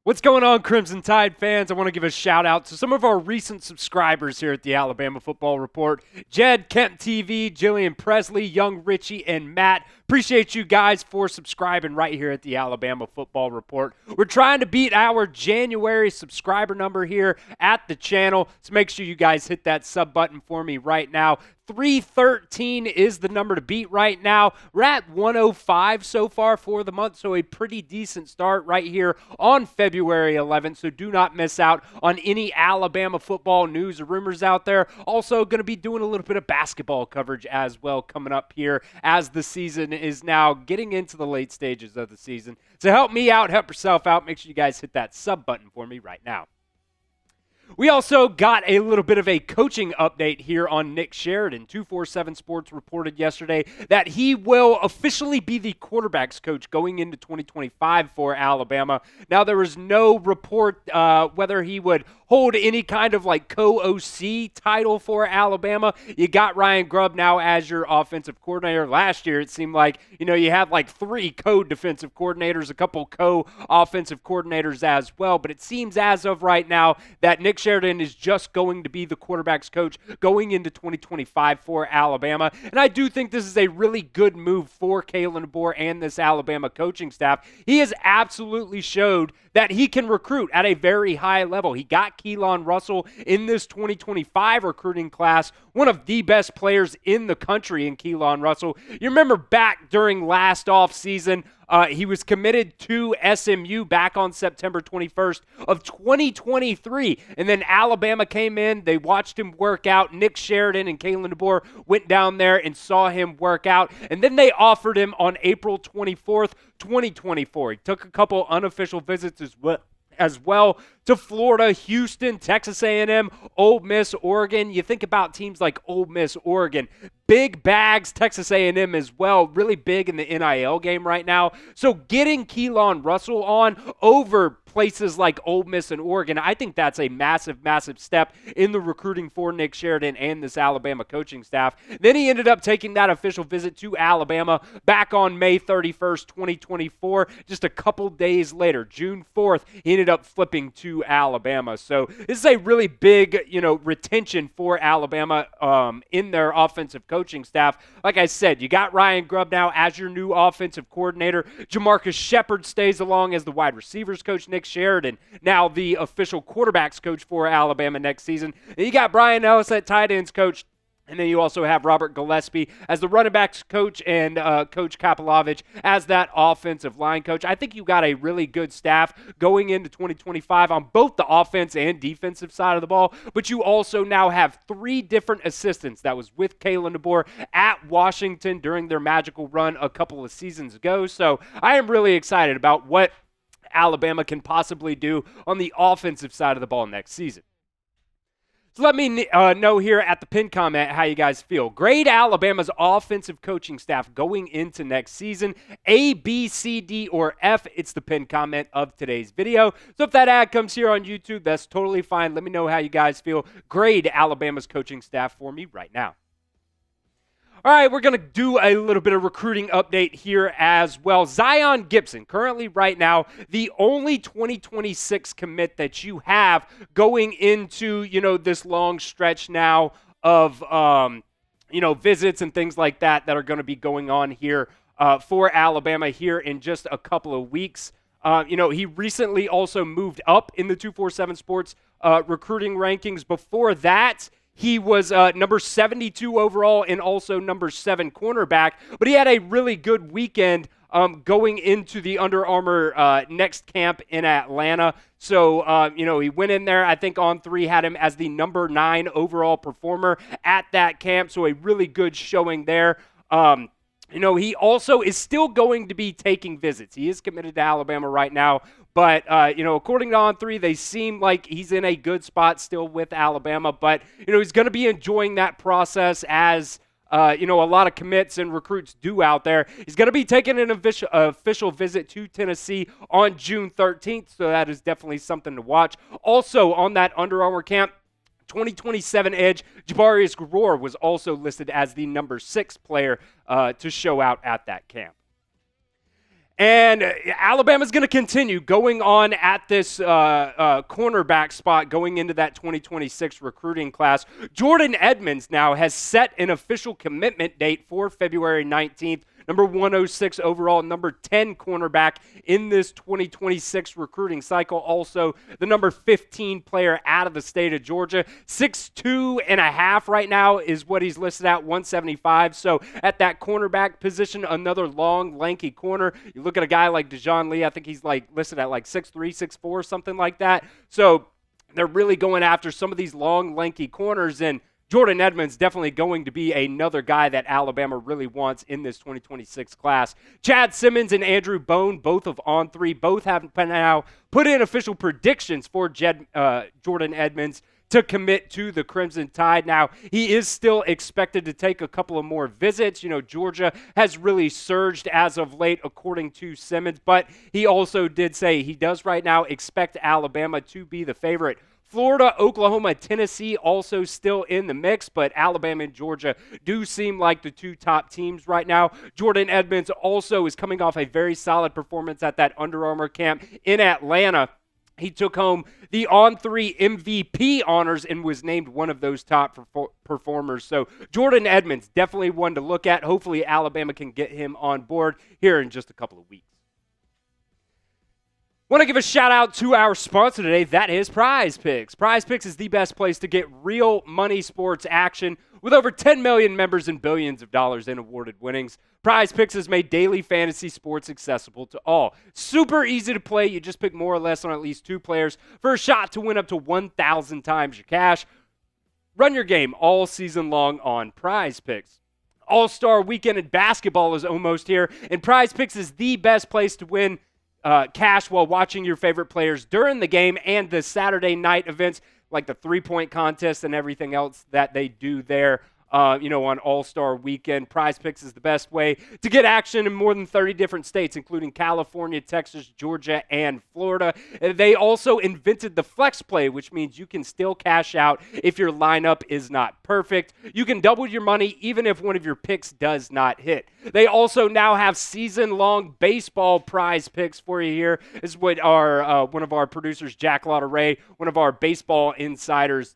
What's going on, Crimson Tide fans? I want to give a shout out to some of our recent subscribers here at the Alabama Football Report. Jed, Kemp TV, Jillian Presley, Young Richie, and Matt. Appreciate you guys for subscribing right here at the Alabama Football Report. We're trying to beat our January subscriber number here at the channel, so make sure you guys hit that sub button for me right now. 313 is the number to beat right now. We're at 105 so far for the month, so a pretty decent start right here on February 11th, so do not miss out on any Alabama football news or rumors out there. Also going to be doing a little bit of basketball coverage as well coming up here as the season is now getting into the late stages of the season. So help me out, help yourself out. Make sure you guys hit that sub button for me right now. We also got a little bit of a coaching update here on Nick Sheridan. 247 Sports reported yesterday that he will officially be the quarterbacks coach going into 2025 for Alabama. Now, there was no report whether he would hold any kind of like co-OC title for Alabama. You got Ryan Grubb now as your offensive coordinator. Last year, it seemed like, you had like 3 co-defensive coordinators, a couple co-offensive coordinators as well. But it seems as of right now that Nick Sheridan is just going to be the quarterback's coach going into 2025 for Alabama. And I do think this is a really good move for Kalen DeBoer and this Alabama coaching staff. He has absolutely showed that he can recruit at a very high level. He got Keelan Russell in this 2025 recruiting class, one of the best players in the country in Keelan Russell. You remember back during last offseason, he was committed to SMU back on September 21st of 2023. And then Alabama came in. They watched him work out. Nick Sheridan and Kalen DeBoer went down there and saw him work out. And then they offered him on April 24th, 2024. He took a couple unofficial visits as well to Florida, Houston, Texas A&M, Ole Miss, Oregon. You think about teams like Ole Miss, Oregon, big bags, Texas A&M as well, really big in the NIL game right now. So getting Keelan Russell on over places like Ole Miss and Oregon, I think that's a massive, massive step in the recruiting for Nick Sheridan and this Alabama coaching staff. Then he ended up taking that official visit to Alabama back on May 31st, 2024. Just a couple days later, June 4th, he ended up flipping to Alabama. So this is a really big, retention for Alabama in their offensive coaching staff. Like I said, you got Ryan Grubb now as your new offensive coordinator. Jamarcus Shepard stays along as the wide receivers coach. Nick Sheridan, now the official quarterbacks coach for Alabama next season. And you got Brian Ellis at tight ends coach. And then you also have Robert Gillespie as the running backs coach and Coach Kapilovic as that offensive line coach. I think you got a really good staff going into 2025 on both the offense and defensive side of the ball. But you also now have 3 different assistants that was with Kalen DeBoer at Washington during their magical run a couple of seasons ago. So I am really excited about what Alabama can possibly do on the offensive side of the ball next season. So let me know here at the pinned comment how you guys feel. Grade Alabama's offensive coaching staff going into next season. A, B, C, D, or F. It's the pinned comment of today's video. So if that ad comes here on YouTube, that's totally fine. Let me know how you guys feel. Grade Alabama's coaching staff for me right now. All right, we're going to do a little bit of recruiting update here as well. Zyan Gibson, currently right now, the only 2026 commit that you have going into, this long stretch now of, visits and things like that are going to be going on here for Alabama here in just a couple of weeks. He recently also moved up in the 247 Sports recruiting rankings. Before that, he was number 72 overall and also number 7 cornerback, but he had a really good weekend going into the Under Armour next camp in Atlanta. So, he went in there, I think on 3, had him as the number 9 overall performer at that camp, so a really good showing there. He also is still going to be taking visits. He is committed to Alabama right now. But, according to On3, they seem like he's in a good spot still with Alabama. But, he's going to be enjoying that process as, a lot of commits and recruits do out there. He's going to be taking an official visit to Tennessee on June 13th. So that is definitely something to watch. Also on that Under Armour camp, 2027 edge, Jabarius Guerrero was also listed as the number 6 player to show out at that camp. And Alabama's going to continue going on at this cornerback spot going into that 2026 recruiting class. Jorden Edmonds now has set an official commitment date for February 19th. Number 106 overall, number 10 cornerback in this 2026 recruiting cycle. Also, the number 15 player out of the state of Georgia. 6'2.5" right now is what he's listed at, 175. So at that cornerback position, another long, lanky corner. You look at a guy like Dejon Lee, I think he's listed at 6'3", 6'4", something like that. So they're really going after some of these long, lanky corners, and Jorden Edmonds definitely going to be another guy that Alabama really wants in this 2026 class. Chad Simmons and Andrew Bone, both of On3, both have now put in official predictions for Jorden Edmonds to commit to the Crimson Tide. Now, he is still expected to take a couple of more visits. Georgia has really surged as of late, according to Simmons, but he also did say he does right now expect Alabama to be the favorite. Florida, Oklahoma, Tennessee also still in the mix, but Alabama and Georgia do seem like the two top teams right now. Jorden Edmonds also is coming off a very solid performance at that Under Armour camp in Atlanta. He took home the On3 MVP honors and was named one of those top performers. So Jorden Edmonds, definitely one to look at. Hopefully Alabama can get him on board here in just a couple of weeks. Want to give a shout out to our sponsor today. That is Prize Picks. Prize Picks is the best place to get real money sports action. With over 10 million members and billions of dollars in awarded winnings, Prize Picks has made daily fantasy sports accessible to all. Super easy to play. You just pick more or less on at least two players for a shot to win up to 1,000 times your cash. Run your game all season long on Prize Picks. All-Star Weekend in basketball is almost here, and Prize Picks is the best place to win cash while watching your favorite players during the game and the Saturday night events like the three-point contest and everything else that they do there. On All-Star Weekend. Prize Picks is the best way to get action in more than 30 different states, including California, Texas, Georgia, and Florida. They also invented the flex play, which means you can still cash out if your lineup is not perfect. You can double your money even if one of your picks does not hit. They also now have season-long baseball prize picks for you here. This is what our one of our producers, Jack Lauderay, one of our baseball insiders,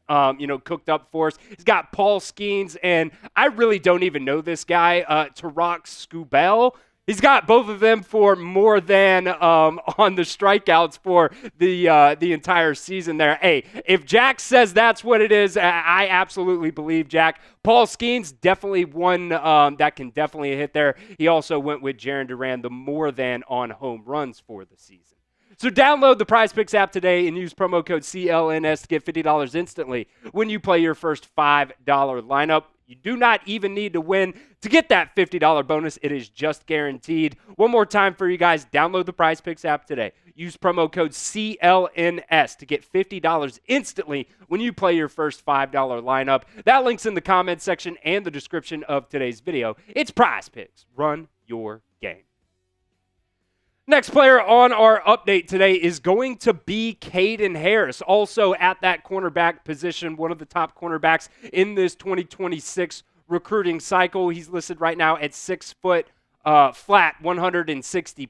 cooked up for us. He's got Paul Skeens, and I really don't even know this guy, Tarak Skubal. He's got both of them for more than on the strikeouts for the entire season there. Hey, if Jack says that's what it is, I absolutely believe Jack. Paul Skeens, definitely one that can definitely hit there. He also went with Jaron Duran, the more than on home runs for the season. So download the Prize Picks app today and use promo code CLNS to get $50 instantly when you play your first $5 lineup. You do not even need to win to get that $50 bonus. It is just guaranteed. One more time for you guys, download the Prize Picks app today. Use promo code CLNS to get $50 instantly when you play your first $5 lineup. That link's in the comments section and the description of today's video. It's Prize Picks. Run your game. Next player on our update today is going to be Caden Harris, also at that cornerback position, one of the top cornerbacks in this 2026 recruiting cycle. He's listed right now at 6 foot flat, 160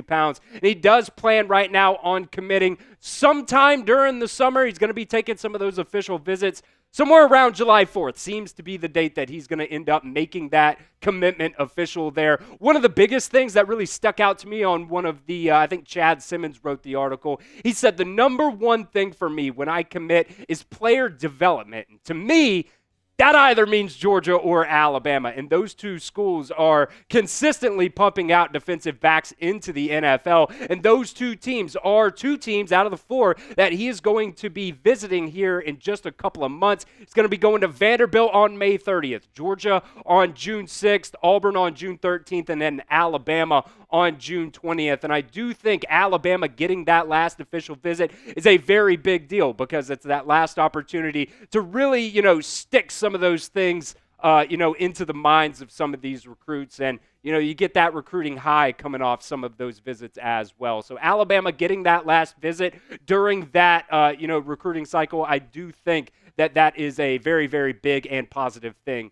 pounds. And he does plan right now on committing sometime during the summer. He's going to be taking some of those official visits. Somewhere around July 4th seems to be the date that he's going to end up making that commitment official there. One of the biggest things that really stuck out to me on one of the, I think Chad Simmons wrote the article, he said the number one thing for me when I commit is player development. And to me, that either means Georgia or Alabama, and those two schools are consistently pumping out defensive backs into the NFL, and those two teams are two teams out of the four that he is going to be visiting here in just a couple of months. He's going to be going to Vanderbilt on May 30th, Georgia on June 6th, Auburn on June 13th, and then Alabama on June 20th. And I do think Alabama getting that last official visit is a very big deal because it's that last opportunity to really, stick some of those things, into the minds of some of these recruits. And, you get that recruiting high coming off some of those visits as well. So Alabama getting that last visit during that, recruiting cycle, I do think that is a very, very big and positive thing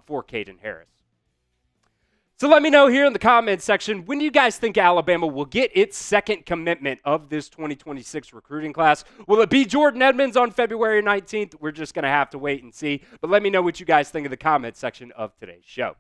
for Caden Harris. So let me know here in the comments section, when do you guys think Alabama will get its second commitment of this 2026 recruiting class? Will it be Jorden Edmonds on February 19th? We're just going to have to wait and see. But let me know what you guys think in the comments section of today's show.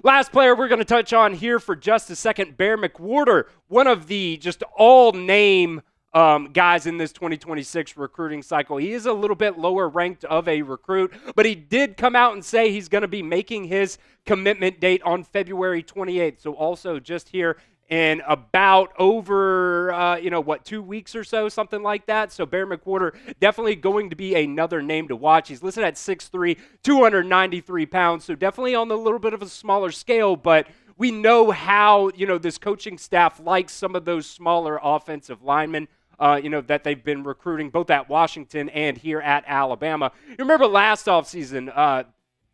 Last player we're going to touch on here for just a second, Bear McWhorter, one of the just all-name guys in this 2026 recruiting cycle. He is a little bit lower ranked of a recruit, but he did come out and say he's going to be making his commitment date on February 28th. So also just here in about over, 2 weeks or so, something like that. So Bear McWhorter definitely going to be another name to watch. He's listed at 6'3", 293 pounds, so definitely on a little bit of a smaller scale, but we know how, this coaching staff likes some of those smaller offensive linemen, that they've been recruiting both at Washington and here at Alabama. You remember last offseason,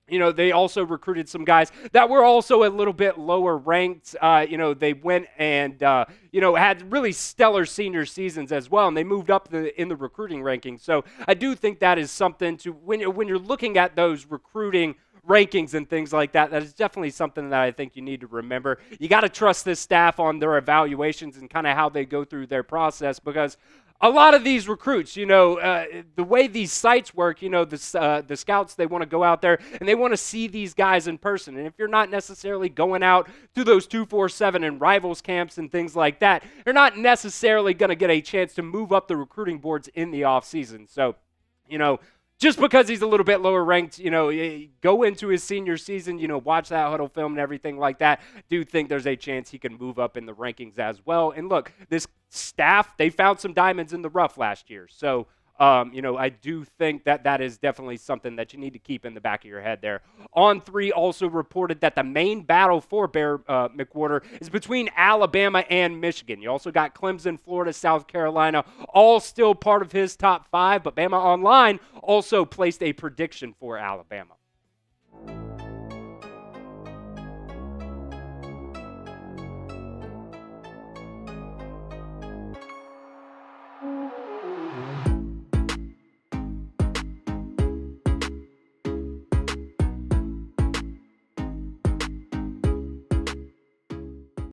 they also recruited some guys that were also a little bit lower ranked. They went and, had really stellar senior seasons as well, and they moved up in the recruiting rankings. So I do think that is something to, when you're looking at those recruiting rankings and things like that, that is definitely something that I think you need to remember. You got to trust this staff on their evaluations and kind of how they go through their process, because a lot of these recruits, the way these sites work, the scouts, they want to go out there and they want to see these guys in person. And if you're not necessarily going out to those 247 and rivals camps and things like that, you're not necessarily going to get a chance to move up the recruiting boards in the offseason. So, just because he's a little bit lower ranked, go into his senior season, watch that huddle film and everything like that. Do think there's a chance he can move up in the rankings as well. And look, this staff, they found some diamonds in the rough last year. So, I do think that is definitely something that you need to keep in the back of your head there. On3 also reported that the main battle for Bear McWhorter is between Alabama and Michigan. You also got Clemson, Florida, South Carolina, all still part of his top 5, but Bama Online also placed a prediction for Alabama.